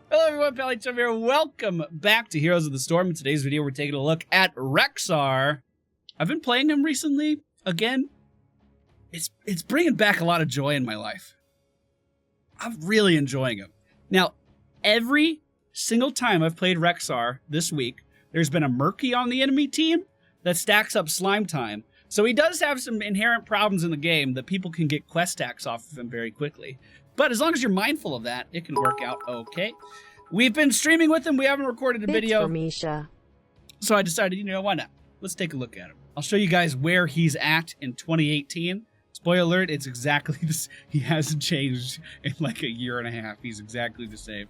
Hello everyone, MFPallytime here. Welcome back to Heroes of the Storm. In today's video, we're taking a look at Rexxar. I've been playing him recently. Again, it's bringing back a lot of joy in my life. I'm really enjoying him. Now, every single time I've played Rexxar this week, there's been a Murky on the enemy team that stacks up slime time. So he does have some inherent problems in the game that people can get quest stacks off of him very quickly. But as long as you're mindful of that, it can work out okay. We've been streaming with him. We haven't recorded a video. For Misha. So I decided, why not? Let's take a look at him. I'll show you guys where he's at in 2018. Spoiler alert, it's exactly this. He hasn't changed in like a year and a half. He's exactly the same.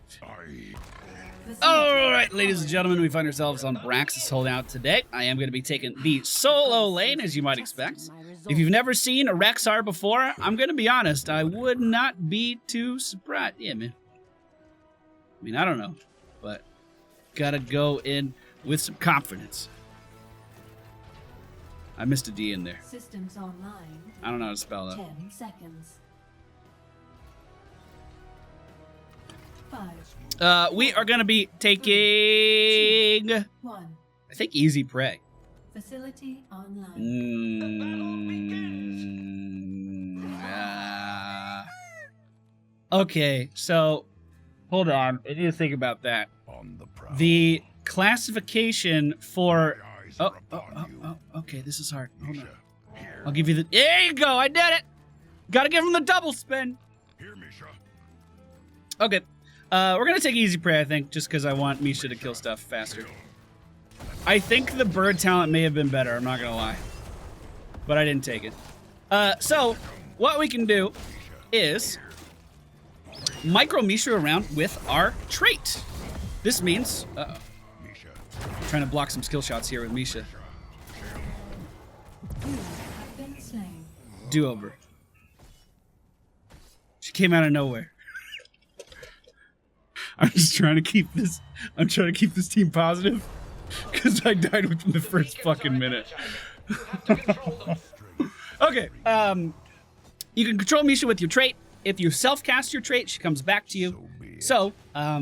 All right, ladies and gentlemen, we find ourselves on Brax's holdout today. I am going to be taking the solo lane, as you might expect. If you've never seen a Rexxar before, I'm going to be honest, I would not be too surprised. Yeah, man. I mean, I don't know, but gotta go in with some confidence. I missed a D in there. Systems online. I don't know how to spell that. 10 seconds. 5. We are going to be taking, 1. I think, Easy Prey. Facility online. Okay, so hold on. I need to think about that. The classification for... Oh, okay, this is hard. Hold on. I'll give you the... There you go, I did it! Gotta give him the double spin. Okay, we're gonna take Easy Prey, I think, just because I want Misha to kill stuff faster. I think the bird talent may have been better, I'm not gonna lie. But I didn't take it. So, what we can do is micro Misha around with our trait. This means... Uh-oh. Trying to block some skill shots here with Misha. Do-over. She came out of nowhere. I'm just trying to keep this... I'm trying to keep this team positive. Because I died within the first fucking minute. Okay, you can control Misha with your trait. If you self-cast your trait, she comes back to you. So,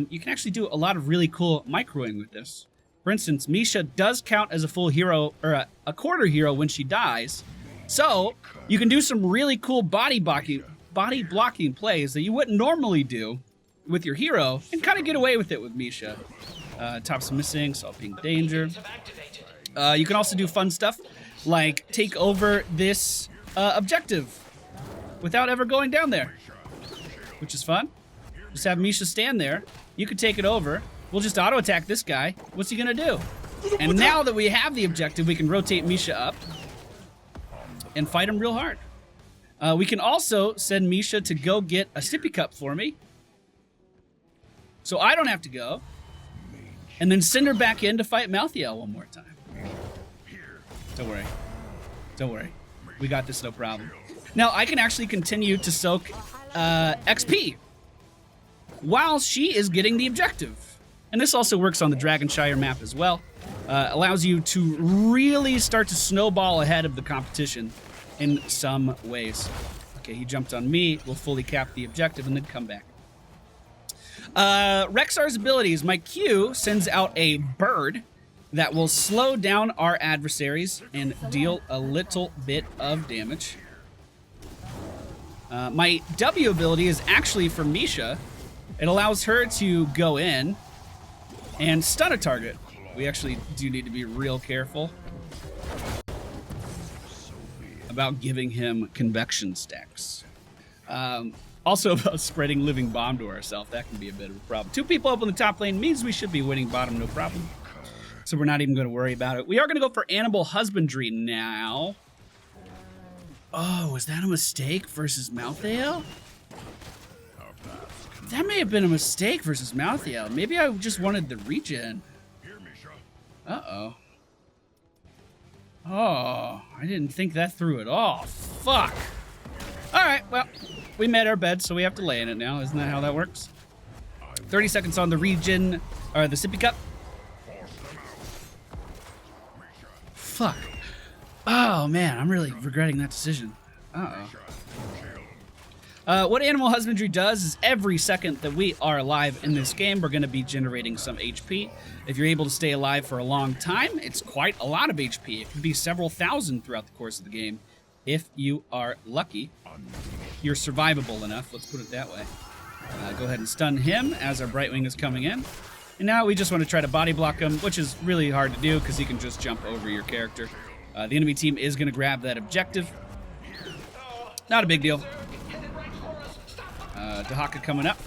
you can actually do a lot of really cool microing with this. For instance, Misha does count as a full hero, or a quarter hero when she dies. So, you can do some really cool body blocking plays that you wouldn't normally do with your hero, and kind of get away with it with Misha. Top's missing, Salt Pink Danger. You can also do fun stuff, like take over this objective without ever going down there, which is fun. Just have Misha stand there. You could take it over. We'll just auto-attack this guy. What's he gonna do? And now that we have the objective, we can rotate Misha up and fight him real hard. We can also send Misha to go get a sippy cup for me, so I don't have to go. And then send her back in to fight Malthael one more time. Don't worry. Don't worry. We got this, no problem. Now, I can actually continue to soak XP while she is getting the objective. And this also works on the Dragonshire map as well. Allows you to really start to snowball ahead of the competition in some ways. Okay, he jumped on me. We'll fully cap the objective and then come back. Rexxar's abilities. My Q sends out a bird that will slow down our adversaries and deal a little bit of damage. My W ability is actually for Misha. It allows her to go in and stun a target. We actually do need to be real careful about giving him convection stacks. Also about spreading living bomb to ourselves. That can be a bit of a problem. 2 people up on the top lane means we should be winning bottom, no problem. So we're not even going to worry about it. We are going to go for animal husbandry now. Oh, was that a mistake versus Malthael? That may have been a mistake versus Malthael. Maybe I just wanted the regen. Uh-oh. Oh, I didn't think that through at all. Fuck. All right, well, we made our bed, so we have to lay in it now. Isn't that how that works? 30 seconds on the regen, or the sippy cup. Fuck. Oh, man, I'm really regretting that decision. Uh-oh. What Animal Husbandry does is every second that we are alive in this game, we're going to be generating some HP. If you're able to stay alive for a long time, it's quite a lot of HP. It could be several thousand throughout the course of the game. If you are lucky, you're survivable enough, let's put it that way. Go ahead and stun him as our Brightwing is coming in. And now we just want to try to body block him, which is really hard to do because he can just jump over your character. The enemy team is going to grab that objective. Not a big deal. Dahaka coming up.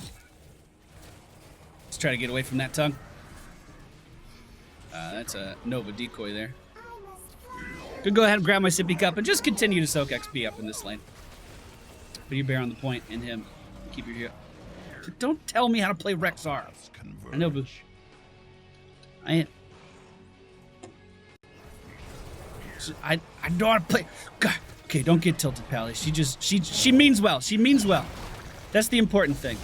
Let's try to get away from that tongue. That's a Nova decoy there. Gonna go ahead and grab my sippy cup and just continue to soak XP up in this lane. Put your bear on the point and him. Keep your heel. Don't tell me how to play Rexxar. I know, but I don't want to play. God. Okay, don't get tilted, Pally. She means well. She means well. That's the important thing.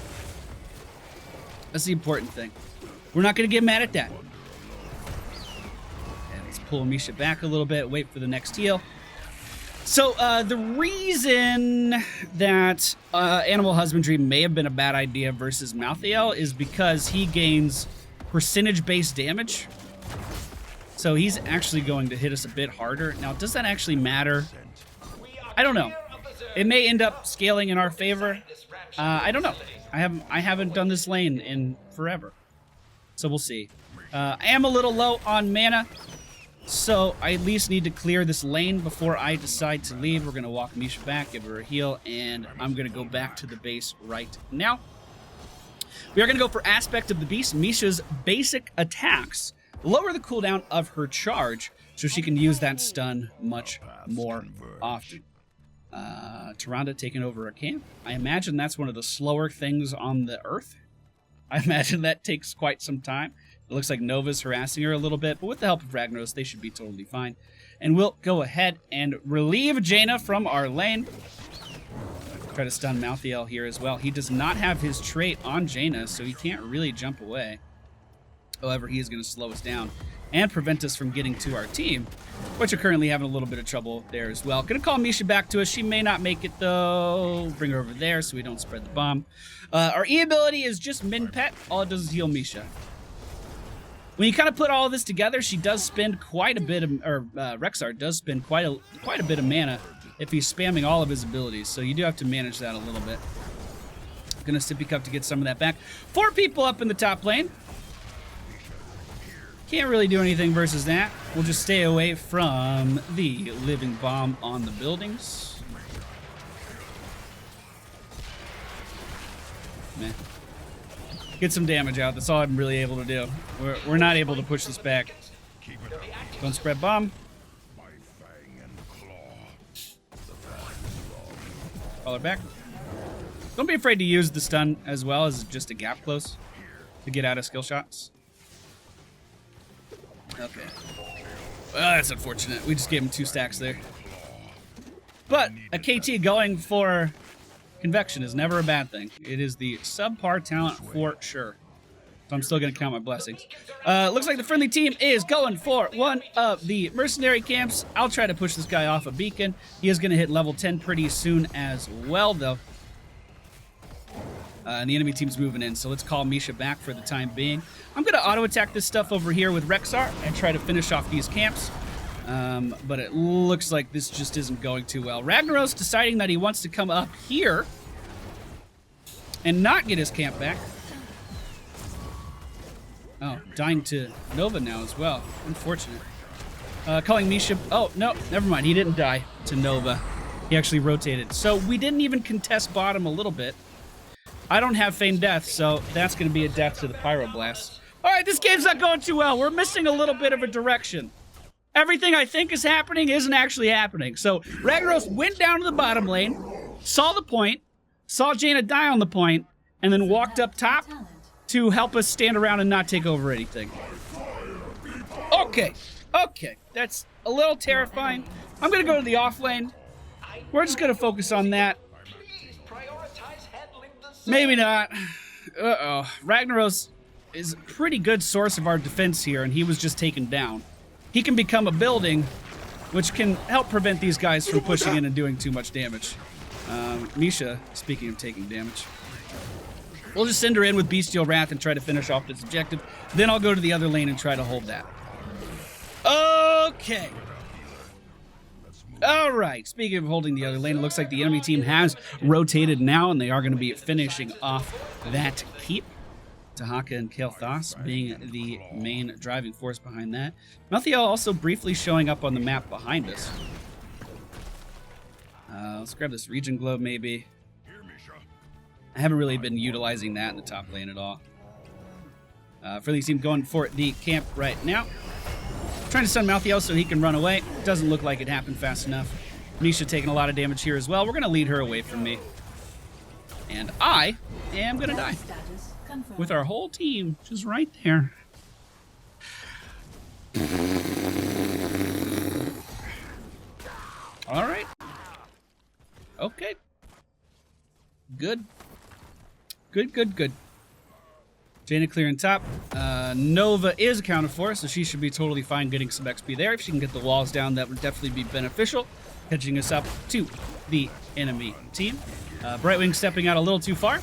That's the important thing. We're not gonna get mad at that. Let's pull Misha back a little bit, wait for the next heal. So, the reason that Animal Husbandry may have been a bad idea versus Malthael is because he gains percentage-based damage. So he's actually going to hit us a bit harder. Now, does that actually matter? I don't know. It may end up scaling in our favor. I don't know. I haven't done this lane in forever. So we'll see. I am a little low on mana. So I at least need to clear this lane before I decide to leave. We're going to walk Misha back, give her a heal, and I'm going to go back to the base right now. We are going to go for Aspect of the Beast. Misha's basic attacks lower the cooldown of her charge, so she can use that stun much more often. Tyrande taking over a camp. I imagine that's one of the slower things on the Earth. I imagine that takes quite some time. It looks like Nova's harassing her a little bit, but with the help of Ragnaros, they should be totally fine. And we'll go ahead and relieve Jaina from our lane. Try to stun Malthael here as well. He does not have his trait on Jaina, so he can't really jump away. However, he is going to slow us down and prevent us from getting to our team, which are currently having a little bit of trouble there as well. Going to call Misha back to us. She may not make it, though. Bring her over there so we don't spread the bomb. Our E ability is just Min Pet. All it does is heal Misha. When you kind of put all of this together, she does spend quite a bit of, Rexxar does spend quite a bit of mana if he's spamming all of his abilities. So you do have to manage that a little bit. Gonna Sippy Cup to get some of that back. 4 people up in the top lane. Can't really do anything versus that. We'll just stay away from the living bomb on the buildings. Meh. Get some damage out. That's all I'm really able to do. We're not able to push this back. Don't spread bomb. Call her back. Don't be afraid to use the stun as well as just a gap close to get out of skill shots. Okay. Well, that's unfortunate. We just gave him 2 stacks there. But a KT going for Convection is never a bad thing. It is the subpar talent for sure. So I'm still going to count my blessings. Looks like the friendly team is going for one of the mercenary camps. I'll try to push this guy off a beacon. He is going to hit level 10 pretty soon as well, though. And the enemy team's moving in, so let's call Misha back for the time being. I'm going to auto-attack this stuff over here with Rexxar and try to finish off these camps. But it looks like this just isn't going too well. Ragnaros deciding that he wants to come up here and not get his camp back. Oh, dying to Nova now as well. Unfortunate. Calling Misha... Oh, no, never mind. He didn't die to Nova. He actually rotated. So we didn't even contest bottom a little bit. I don't have Feigned Death, so that's going to be a death to the Pyroblast. All right, this game's not going too well. We're missing a little bit of a direction. Everything I think is happening isn't actually happening. So Ragnaros went down to the bottom lane, saw the point, saw Jaina die on the point, and then walked up top to help us stand around and not take over anything. Okay, that's a little terrifying. I'm going to go to the off lane. We're just going to focus on that. Maybe not. Uh-oh. Ragnaros is a pretty good source of our defense here, and he was just taken down. He can become a building, which can help prevent these guys from pushing in and doing too much damage. Misha, speaking of taking damage. We'll just send her in with Bestial Wrath and try to finish off this objective. Then I'll go to the other lane and try to hold that. Okay. All right. Speaking of holding the other lane, it looks like the enemy team has rotated now, and they are going to be finishing off that keep. Dahaka and Kael'thas being the main driving force behind that. Malthael also briefly showing up on the map behind us. Let's grab this region globe, maybe. I haven't really been utilizing that in the top lane at all. Friendly team going for the camp right now. Trying to stun Malthael so he can run away. Doesn't look like it happened fast enough. Misha taking a lot of damage here as well. We're going to lead her away from me. And I am going to die. With our whole team just right there. All right. Okay. Good. Good. Jaina clearing top. Nova is accounted for, so she should be totally fine getting some XP there. If she can get the walls down, that would definitely be beneficial. Catching us up to the enemy team. Brightwing stepping out a little too far.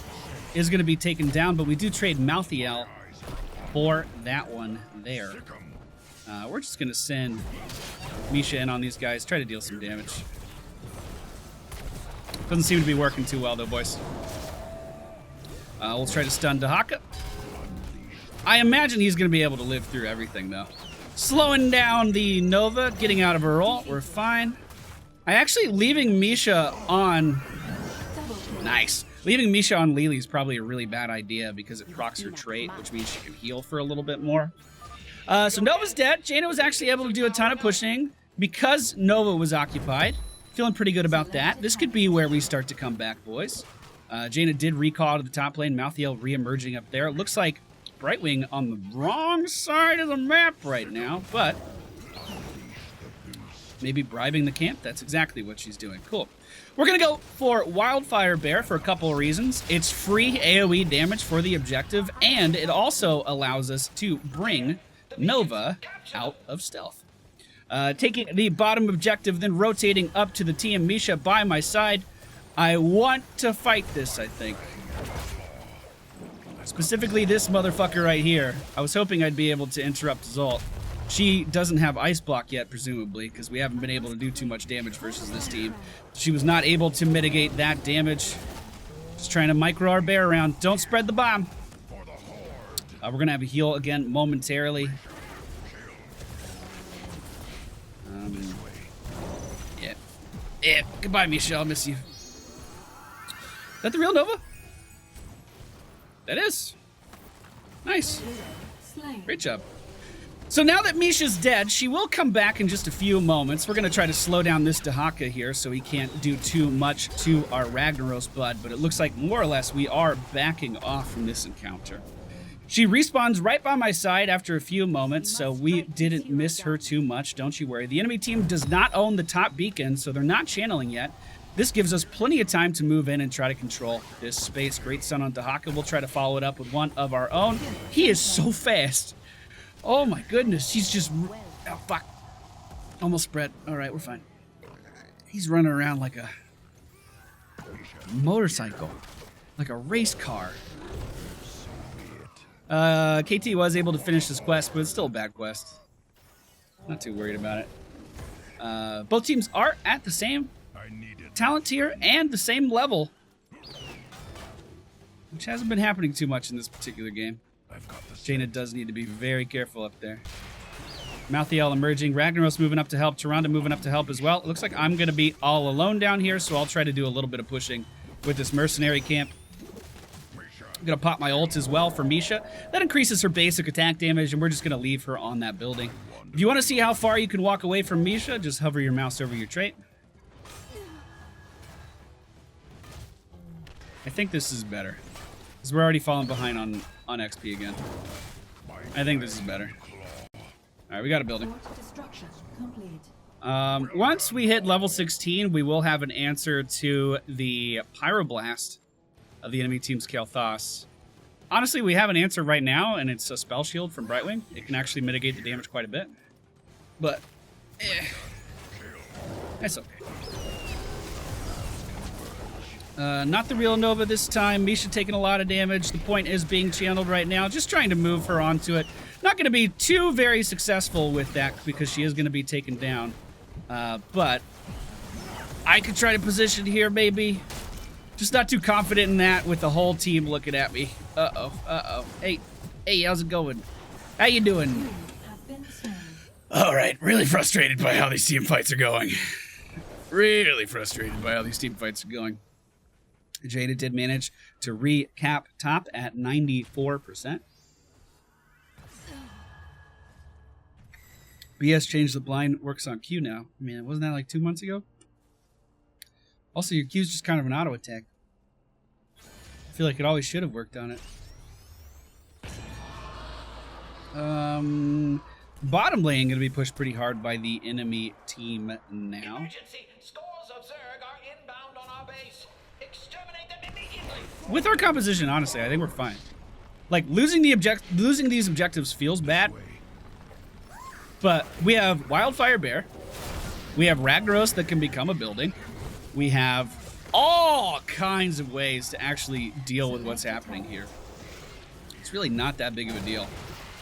Is going to be taken down, but we do trade Malthael for that one there. We're just going to send Misha in on these guys, try to deal some damage. Doesn't seem to be working too well, though, boys. We'll try to stun Dahaka. I imagine he's going to be able to live through everything, though. Slowing down the Nova, getting out of her ult. We're fine. Leaving Misha on... Nice. Leaving Misha on Lily is probably a really bad idea because it procs her trait, which means she can heal for a little bit more. So Nova's dead. Jaina was actually able to do a ton of pushing because Nova was occupied. Feeling pretty good about that. This could be where we start to come back, boys. Jaina did recall to the top lane. Malthael re-emerging up there. It looks like Brightwing on the wrong side of the map right now, but maybe bribing the camp. That's exactly what she's doing. Cool. We're going to go for Wildfire Bear for a couple of reasons. It's free AoE damage for the objective, and it also allows us to bring Nova out of stealth. Taking the bottom objective, then rotating up to the team. Misha by my side. I want to fight this, I think. Specifically this motherfucker right here. I was hoping I'd be able to interrupt his ult. She doesn't have Ice Block yet, presumably, because we haven't been able to do too much damage versus this team. She was not able to mitigate that damage. Just trying to micro our bear around. Don't spread the bomb. We're going to have a heal again momentarily. Yeah. Goodbye, Misha. I'll miss you. Is that the real Nova? That is. Nice. Great job. So now that Misha's dead, she will come back in just a few moments. We're going to try to slow down this Dahaka here so he can't do too much to our Ragnaros Bud, but it looks like more or less we are backing off from this encounter. She respawns right by my side after a few moments, so we didn't miss her too much, don't you worry. The enemy team does not own the top beacon, so they're not channeling yet. This gives us plenty of time to move in and try to control this space. Great stun on Dahaka. We'll try to follow it up with one of our own. He is so fast. Oh my goodness, he's just... Oh, fuck. Almost spread. All right, we're fine. He's running around like a motorcycle. Like a race car. KT was able to finish this quest, but it's still a bad quest. Not too worried about it. Both teams are at the same talent tier and the same level. Which hasn't been happening too much in this particular game. Jaina does need to be very careful up there. Malthael emerging. Ragnaros moving up to help. Tyrande moving up to help as well. It looks like I'm going to be all alone down here, so I'll try to do a little bit of pushing with this mercenary camp. I'm going to pop my ult as well for Misha. That increases her basic attack damage, and we're just going to leave her on that building. If you want to see how far you can walk away from Misha, just hover your mouse over your trait. I think this is better. Because we're already falling behind on XP again. I think this is better. Alright, we got a building. Once we hit level 16, we will have an answer to the Pyroblast of the enemy team's Kael'thas. Honestly, we have an answer right now, and it's a spell shield from Brightwing. It can actually mitigate the damage quite a bit. But, that's okay. Not the real Nova this time. Misha taking a lot of damage. The point is being channeled right now. Just trying to move her onto it. Not going to be too very successful with that because she is going to be taken down. But I could try to position here maybe. Just not too confident in that with the whole team looking at me. Uh-oh, uh-oh. Hey, how's it going? How you doing? All right, really frustrated by how these team fights are going. Really frustrated by how these team fights are going. Jada did manage to recap top at 94%. BS changed the blind, works on Q now. I mean, wasn't that like 2 months ago? Also, your Q's just kind of an auto attack. I feel like it always should have worked on it. Bottom lane going to be pushed pretty hard by the enemy team now. Emergency! Scores of Zerg are inbound on our base. Exterminate them immediately. With our composition, honestly, I think we're fine. Like losing these objectives feels bad. But we have Wildfire Bear. We have Ragnaros that can become a building. We have all kinds of ways to actually deal with what's happening here. It's really not that big of a deal.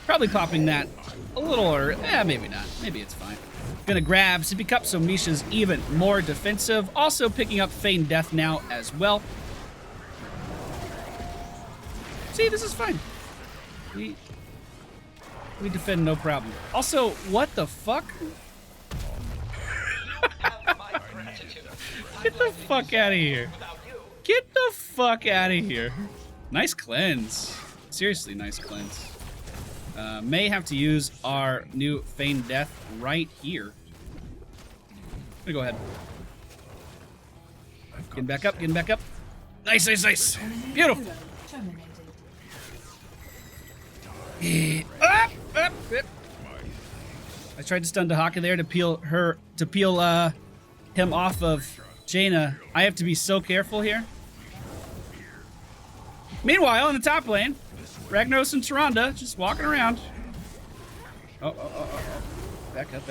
Probably popping that a little, or maybe not. Maybe it's fine. Gonna grab Sippy Cup so Misha's even more defensive. Also picking up Feigned Death now as well. See, this is fine. We defend no problem. Also, what the fuck? Get the fuck out of here. Get the fuck out of here. Nice cleanse. Seriously, nice cleanse. May have to use our new Feigned Death right here. I'm gonna go ahead. Getting back up, getting back up. Nice, nice, nice. Beautiful. Up. I tried to stun Dahaka there to peel him off of Jaina. I have to be so careful here. Meanwhile, in the top lane, Ragnaros and Tyrande just walking around. Oh. Back up.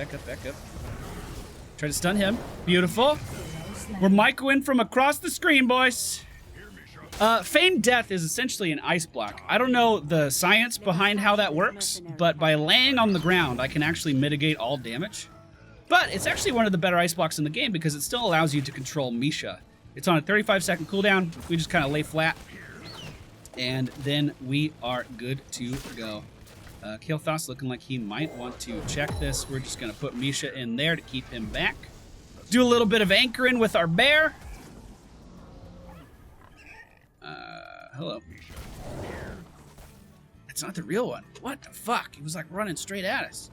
Try to stun him. Beautiful. We're microing from across the screen, boys. Feigned Death is essentially an ice block. I don't know the science behind how that works, but by laying on the ground, I can actually mitigate all damage. But it's actually one of the better ice blocks in the game because it still allows you to control Misha. It's on a 35-second cooldown. We just kind of lay flat, and then we are good to go. Kael'thas looking like he might want to check this. We're just going to put Misha in there to keep him back. Do a little bit of anchoring with our bear. Hello. It's not the real one. What the fuck? He was like running straight at us.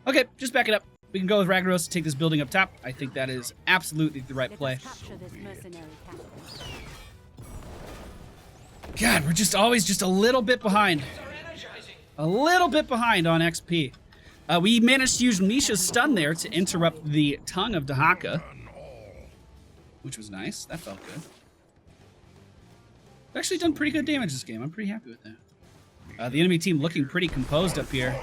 Okay, just back it up. We can go with Ragnaros to take this building up top. I think that is absolutely the right play. God, we're just always just a little bit behind. A little bit behind on XP. We managed to use Misha's stun there to interrupt the tongue of Dahaka, which was nice. That felt good. We've actually done pretty good damage this game. I'm pretty happy with that. The enemy team looking pretty composed up here.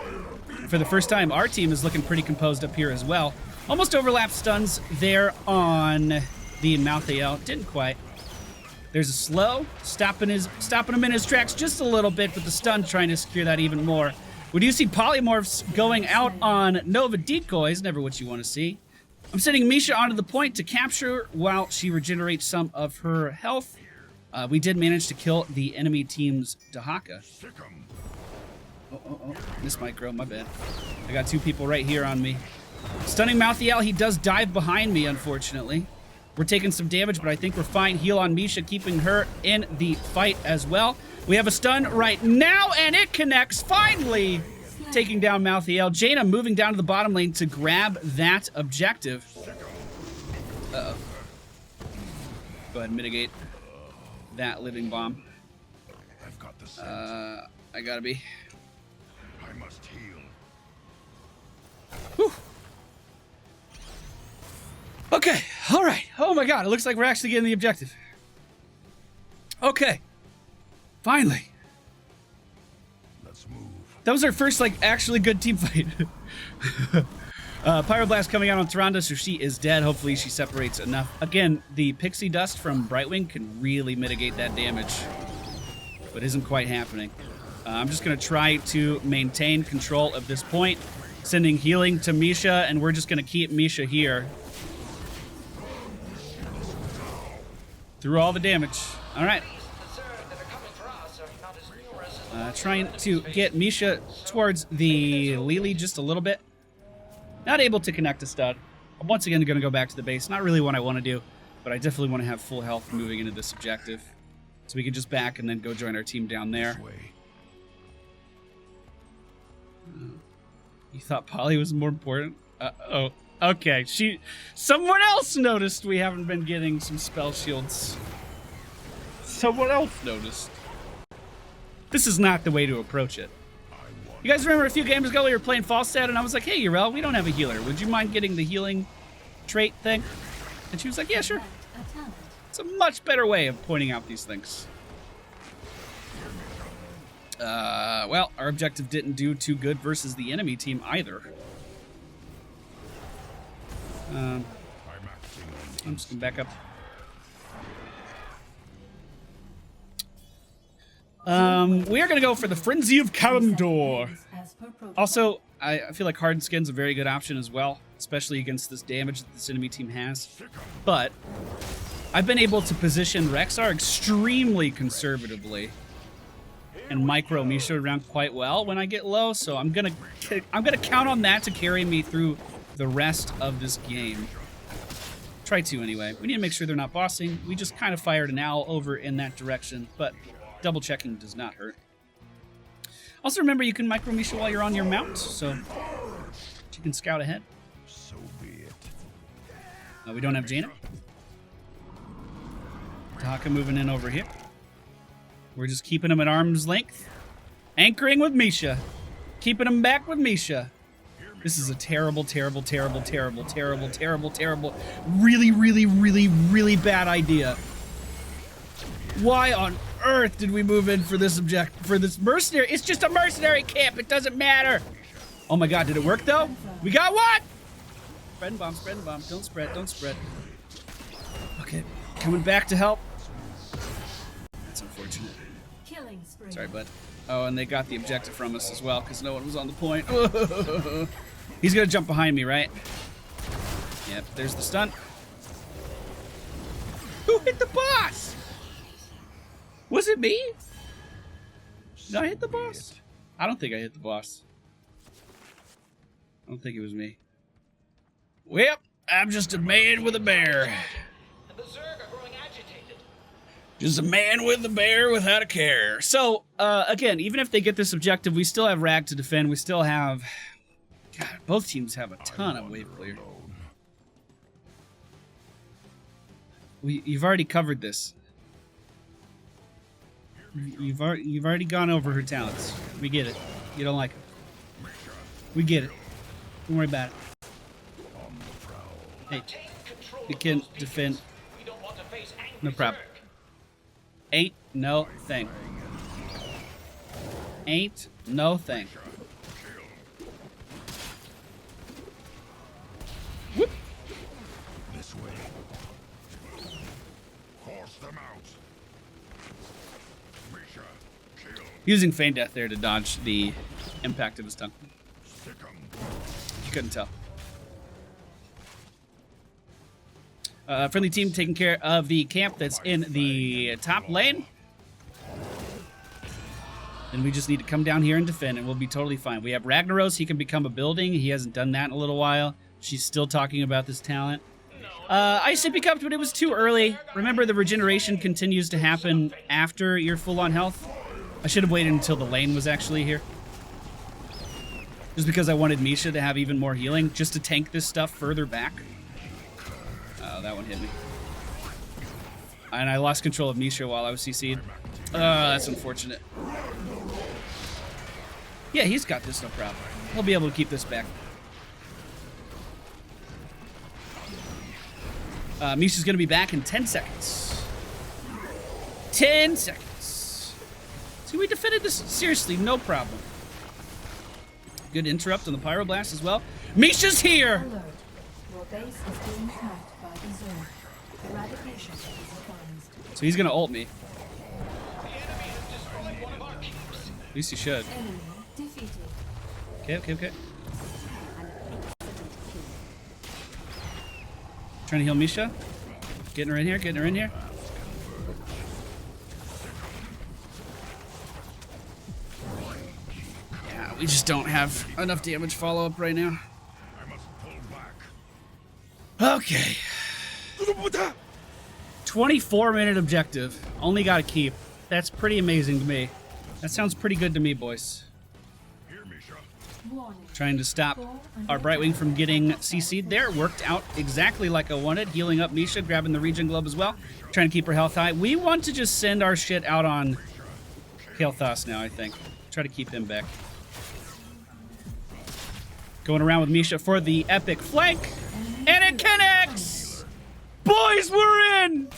For the first time, our team is looking pretty composed up here as well. Almost overlapped stuns there on the Malthael. Didn't quite. There's a slow, stopping him in his tracks just a little bit, but the stun trying to secure that even more. We do see polymorphs going out on Nova decoys, never what you want to see. I'm sending Misha onto the point to capture while she regenerates some of her health. We did manage to kill the enemy team's Dahaka. Oh. Missed micro, my bad. I got two people right here on me. Stunning Malthael, he does dive behind me, unfortunately. We're taking some damage, but I think we're fine. Heal on Misha, keeping her in the fight as well. We have a stun right now, and it connects, finally! Taking down Malthael. Jaina moving down to the bottom lane to grab that objective. Uh-oh. Go ahead and mitigate that living bomb. I gotta be. I must heal. Whew. Okay, all right. Oh my god, it looks like we're actually getting the objective. Okay, finally. Let's move. That was our first, like, actually good team fight. Pyroblast coming out on Tyrande, so she is dead. Hopefully she separates enough. Again, the pixie dust from Brightwing can really mitigate that damage, but isn't quite happening. I'm just going to try to maintain control of this point, sending healing to Misha, and we're just going to keep Misha here through all the damage. All right. Trying to get Misha towards the Lily just a little bit. Not able to connect a stud. I'm once again going to go back to the base. Not really what I want to do, but I definitely want to have full health moving into this objective. So we can just back and then go join our team down there. You thought Polly was more important? Oh, okay. Someone else noticed we haven't been getting some spell shields. Someone else noticed. This is not the way to approach it. You guys remember a few games ago we were playing Falstad and I was like, hey, Urel, we don't have a healer. Would you mind getting the healing trait thing? And she was like, yeah, sure. It's a much better way of pointing out these things. Well, our objective didn't do too good versus the enemy team either. I'm just gonna back up. We are gonna go for the Frenzy of Kalimdor. Also, I feel like Hardened Skin's a very good option as well, especially against this damage that this enemy team has. But I've been able to position Rexxar extremely conservatively and micro Misha around quite well when I get low, so I'm gonna count on that to carry me through the rest of this game. Try to anyway. We need to make sure they're not bossing. We just kind of fired an owl over in that direction, but double checking does not hurt. Also remember you can micro Misha while you're on your mount, so you can scout ahead. So be it. We don't have Jaina. Taka moving in over here. We're just keeping him at arm's length. Anchoring with Misha. Keeping him back with Misha. This is a terrible, terrible, terrible, terrible, terrible, terrible, terrible, really, really, really, really bad idea. Why on earth did we move in for this mercenary? It's just a mercenary camp. It doesn't matter. Oh my god, did it work though? We got what? Spreading bomb, spreading bomb. Don't spread, don't spread. Okay, coming back to help. That's unfortunate. Sorry, bud. Oh, and they got the objective from us as well because no one was on the point. He's gonna jump behind me, right? Yep, there's the stun. Who hit the boss? Was it me? Did I hit the boss? I don't think I hit the boss. I don't think it was me. Well, I'm just a man with a bear. The Zerg are growing agitated. Just a man with a bear without a care. So, again, even if they get this objective, we still have Rag to defend. We still have... God, both teams have a ton of wave clear. You've already covered this. You've already gone over her talents. We get it. You don't like her. We get it. Don't worry about it. Hey, you can defend. No problem. Ain't no thing. Ain't no thing. Whoop. This way. Force them out. Misha, kill. Using Feign Death there to dodge the impact of his tongue. Sick 'em. You couldn't tell. Friendly team taking care of the camp that's in the top lane. And we just need to come down here and defend, and we'll be totally fine. We have Ragnaros. He can become a building. He hasn't done that in a little while. She's still talking about this talent. I sippy cupped, but it was too early. Remember, the regeneration continues to happen after you're full on health. I should have waited until the lane was actually here. Just because I wanted Misha to have even more healing, just to tank this stuff further back. Oh, that one hit me. And I lost control of Misha while I was CC'd. That's unfortunate. Yeah, he's got this, no problem. He'll be able to keep this back. Misha's going to be back in 10 seconds. 10 seconds. See, we defended this seriously, no problem. Good interrupt on the pyroblast as well. Misha's here. Alert. Your base is being tracked by the Zerg. Eradication is advised. So he's gonna ult me. The enemy has destroyed one of our keeps. At least he should. Enemy defeated. Okay. Trying to heal Misha. Getting her in here. Yeah, we just don't have enough damage follow-up right now. I must pull back. Okay. 24-minute objective. Only got to keep. That's pretty amazing to me. That sounds pretty good to me, boys. Here, Misha. Warning. Trying to stop our Brightwing from getting CC'd there. Worked out exactly like I wanted. Healing up Misha, grabbing the regen globe as well. Trying to keep her health high. We want to just send our shit out on Kael'thas now, I think. Try to keep him back. Going around with Misha for the epic flank. And it connects! Boys, we're in!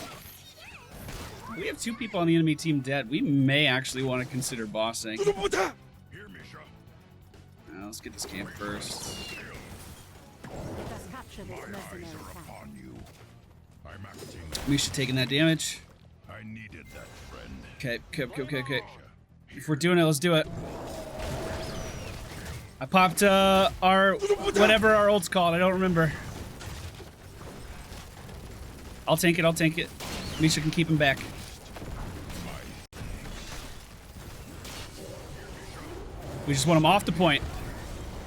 We have 2 people on the enemy team dead. We may actually want to consider bossing. Here, Misha. Let's get this camp first. Let us capture this My eyes mercenary are camp. upon you. I'm acting. Misha taking that damage. I needed that friend. Okay. If we're doing it, let's do it. I popped our whatever our ult's called. I don't remember. I'll tank it. Misha can keep him back. We just want him off the point.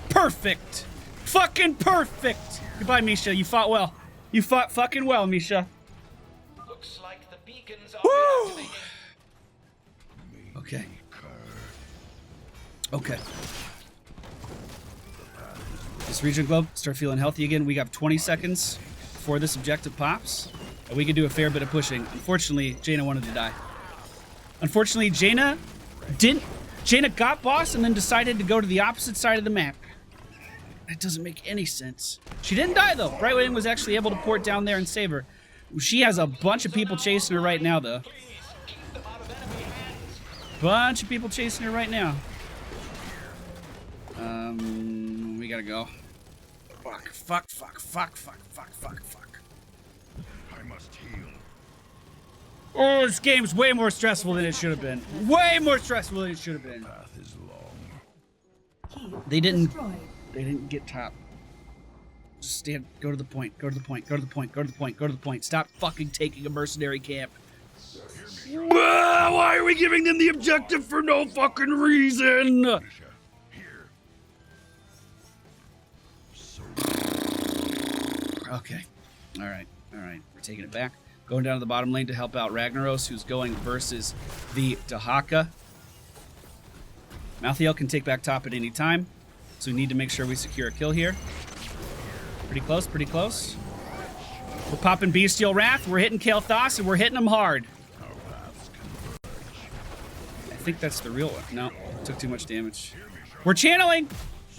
Perfect. Fucking perfect. Goodbye, Misha. You fought well. You fought fucking well, Misha. Looks like the beacons are Woo! reactivating. Okay. This regen globe, start feeling healthy again. We got 20 seconds before this objective pops. And we can do a fair bit of pushing. Unfortunately, Jaina wanted to die. Unfortunately, Jaina got boss and then decided to go to the opposite side of the map. That doesn't make any sense. She didn't die, though. Brightwing was actually able to port down there and save her. She has a bunch of people chasing her right now, though. Please keep them out of enemy hands. Bunch of people chasing her right now. We gotta go. Fuck. I must heal. Oh, this game's way more stressful than it should have been. Way more stressful than it should have been. Path is long. Keep They didn't destroyed. get top. Just stand, go to the point. Stop fucking taking a mercenary camp. Why are we giving them the objective for no fucking reason? Misha, here. Okay. All right. We're taking it back. Going down to the bottom lane to help out Ragnaros, who's going versus the Dahaka. Malthael can take back top at any time, so we need to make sure we secure a kill here. Pretty close. We're popping Bestial Wrath, we're hitting Kael'thas, and we're hitting them hard. I think that's the real one. No, took too much damage. We're channeling!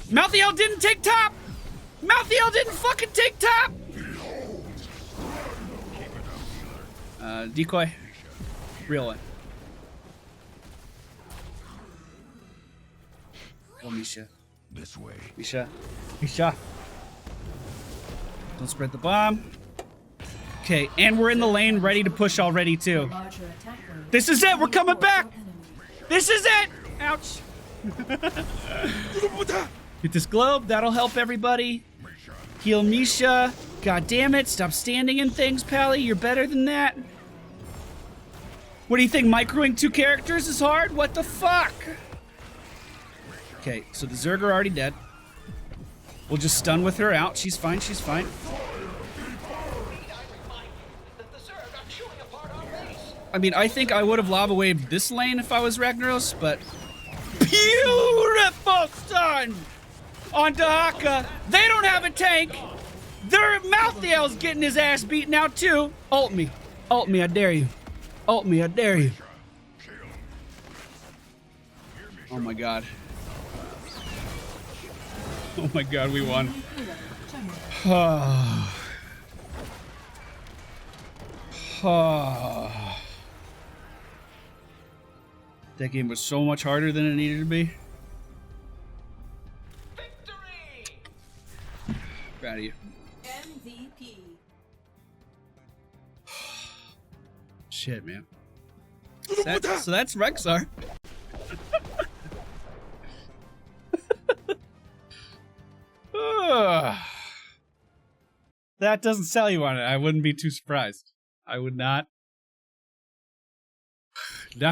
Malthael didn't take top! Malthael didn't fucking take top! Decoy. Real one. Go, Misha. This way. Misha. Don't spread the bomb. Okay, and we're in the lane ready to push already, too. Larger attack wave. This is it! We're coming back! Enemy. This is it! Ouch. Get this globe. That'll help everybody. Heal Misha. God damn it. Stop standing in things, Pally. You're better than that. What do you think? Microing 2 characters is hard? What the fuck? Okay, so the Zerg are already dead. We'll just stun with her out. She's fine. Need I remind you that the Zerg are chewing apart our base. I mean, I think I would have lava waved this lane if I was Ragnaros, but beautiful stun on Dahaka. They don't have a tank. Their Malthael's getting his ass beaten out too. Ult me, I dare you. Ult me, I dare you. Oh my god. Oh my god, we won. That game was so much harder than it needed to be. out of you. MVP. Shit, man. So that's Rexxar. That doesn't sell you on it. I wouldn't be too surprised. I would not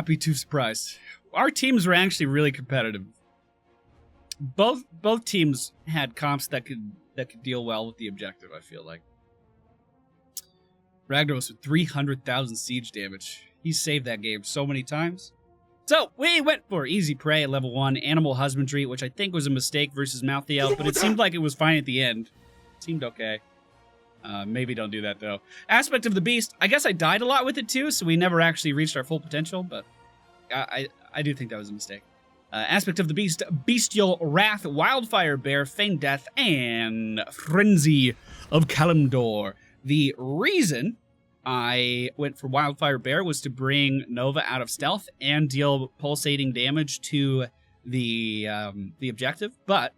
be too surprised. Our teams were actually really competitive. Both teams had comps that could deal well with the objective, I feel like. Ragnaros with 300,000 siege damage. He saved that game so many times. So, we went for easy prey at level 1, animal husbandry, which I think was a mistake versus Mouthy Elf, but it seemed like it was fine at the end. It seemed okay. Maybe don't do that, though. Aspect of the Beast, I guess I died a lot with it, too, so we never actually reached our full potential, but I do think that was a mistake. Aspect of the Beast, Bestial Wrath, Wildfire Bear, Feigned Death, and Frenzy of Kalimdor. The reason I went for Wildfire Bear was to bring Nova out of stealth and deal pulsating damage to the objective, but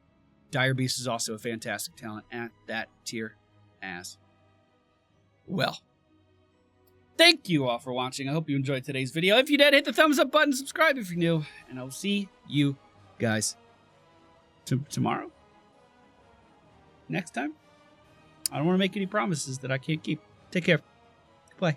Dire Beast is also a fantastic talent at that tier as well. Thank you all for watching. I hope you enjoyed today's video. If you did, hit the thumbs up button, subscribe if you're new, and I'll see you guys tomorrow? Next time? I don't want to make any promises that I can't keep. Take care. Bye.